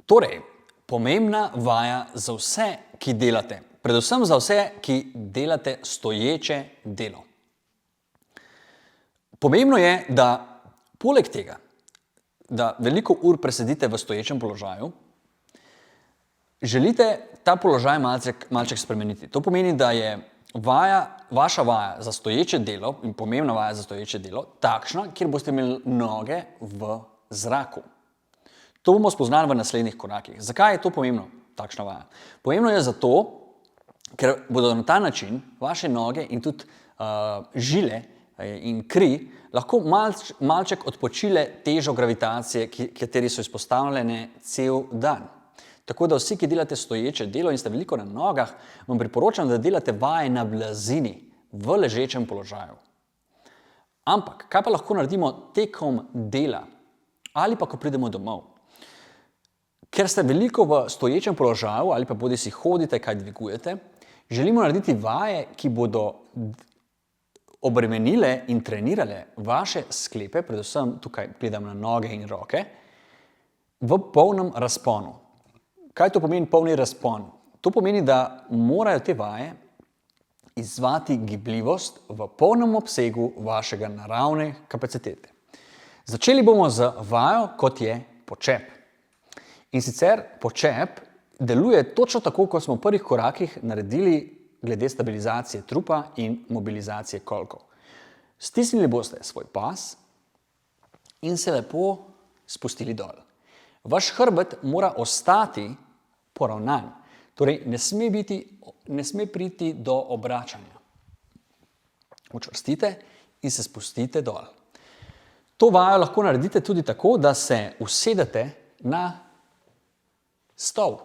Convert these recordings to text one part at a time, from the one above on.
Torej, pomembna vaja za vse, ki delate. Predvsem za vse, ki delate stoječe delo. Pomembno je, da poleg tega, da veliko ur presedite v stoječem položaju, želite ta položaj malček spremeniti. To pomeni, da je vaša vaja za stoječe delo in pomembna vaja za stoječe delo takšna, kjer boste imeli noge v zraku. To bomo spoznali v naslednjih korakih. Zakaj je to pomembno, takšna vaja? Pomembno je zato, ker bodo na ta način vaše noge in tudi žile in kri lahko malček odpočile težo gravitacije, kateri so izpostavljene cel dan. Tako da vsi, ki delate stoječe delo in ste veliko na nogah, vam priporočam, da delate vaje na blazini, v ležečem položaju. Ampak, kaj pa lahko naredimo tekom dela ali pa ko pridemo domov? Ker ste veliko v stoječem položaju ali pa bodisi hodite, kaj dvigujete, želimo narediti vaje, ki bodo obremenile in trenirale vaše sklepe, predvsem tukaj gledam na noge in roke, v polnem razponu. Kaj to pomeni polni razpon? To pomeni, da morajo te vaje izzvati gibljivost v polnem obsegu vašega naravne kapacitete. Začeli bomo z vajo, kot je počep. In sicer počep deluje točno tako, kot smo v prvih korakih naredili glede stabilizacije trupa in mobilizacije kolkov. Stisnili boste svoj pas in se lepo spustili dol. Vaš hrbet mora ostati poravnan, torej ne sme priti do obračanja. Učvrstite in se spustite dol. To vajo lahko naredite tudi tako, da se usedete na stol.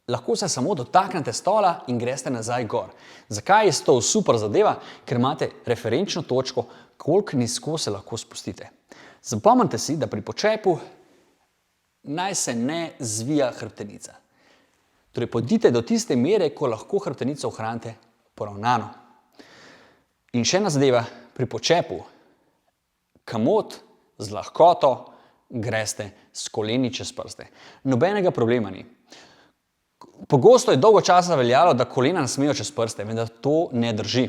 Lahko se samo dotaknete stola in greste nazaj gor. Zakaj je stol super zadeva? Ker imate referenčno točko, koliko nizko se lahko spustite. Zapomnite si, da pri počepu naj se ne zvija hrbtenica. Torej, pojdite do tiste mere, ko lahko hrbtenico ohranite poravnano. In še ena zadeva, pri počepu kamot z lahkoto greste s koleni čez prste. Nobenega problema ni. Pogosto je dolgo časa veljalo, da kolena ne smejo čez prste, vendar to ne drži.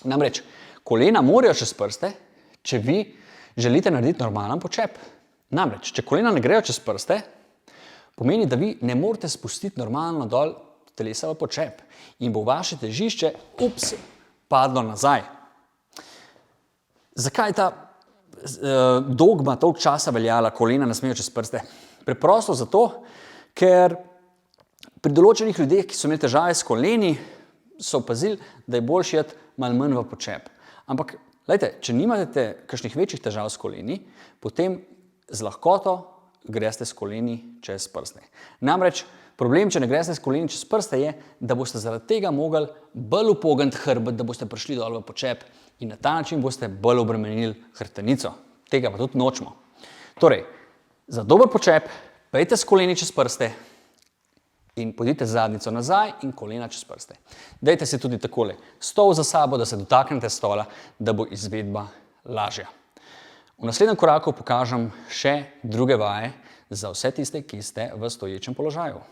Namreč, kolena morajo čez prste, če vi želite narediti normalen počep. Namreč, če kolena ne grejo čez prste, pomeni, da vi ne morete spustiti normalno dol telesa v počep in bo vaše težišče, padlo nazaj. Zakaj je ta dogma toliko časa veljala, kolena ne smejo čez prste? Preprosto zato, ker pri določenih ljudeh, ki so imeli težave s koleni, so opazili, da je boljše iti malo manj v počep. Ampak, glejte, če nimate kakšnih večjih težav s koleni, potem z lahkoto greste s koleni čez prste. Namreč, problem, če ne greste s koleni čez prste, je, da boste zaradi tega mogli bolj upogniti hrbet, da boste prišli dol v počep in na ta način boste bolj obremenili hrbtenico. Tega pa tudi nočemo. Torej, za dober počep, pejte s koleni čez prste in pojdite zadnjico nazaj in kolena čez prste. Dajte si tudi takole stol za sabo, da se dotaknete stola, da bo izvedba lažja. V naslednjem koraku pokažem še druge vaje za vse tiste, ki ste v stoječem položaju.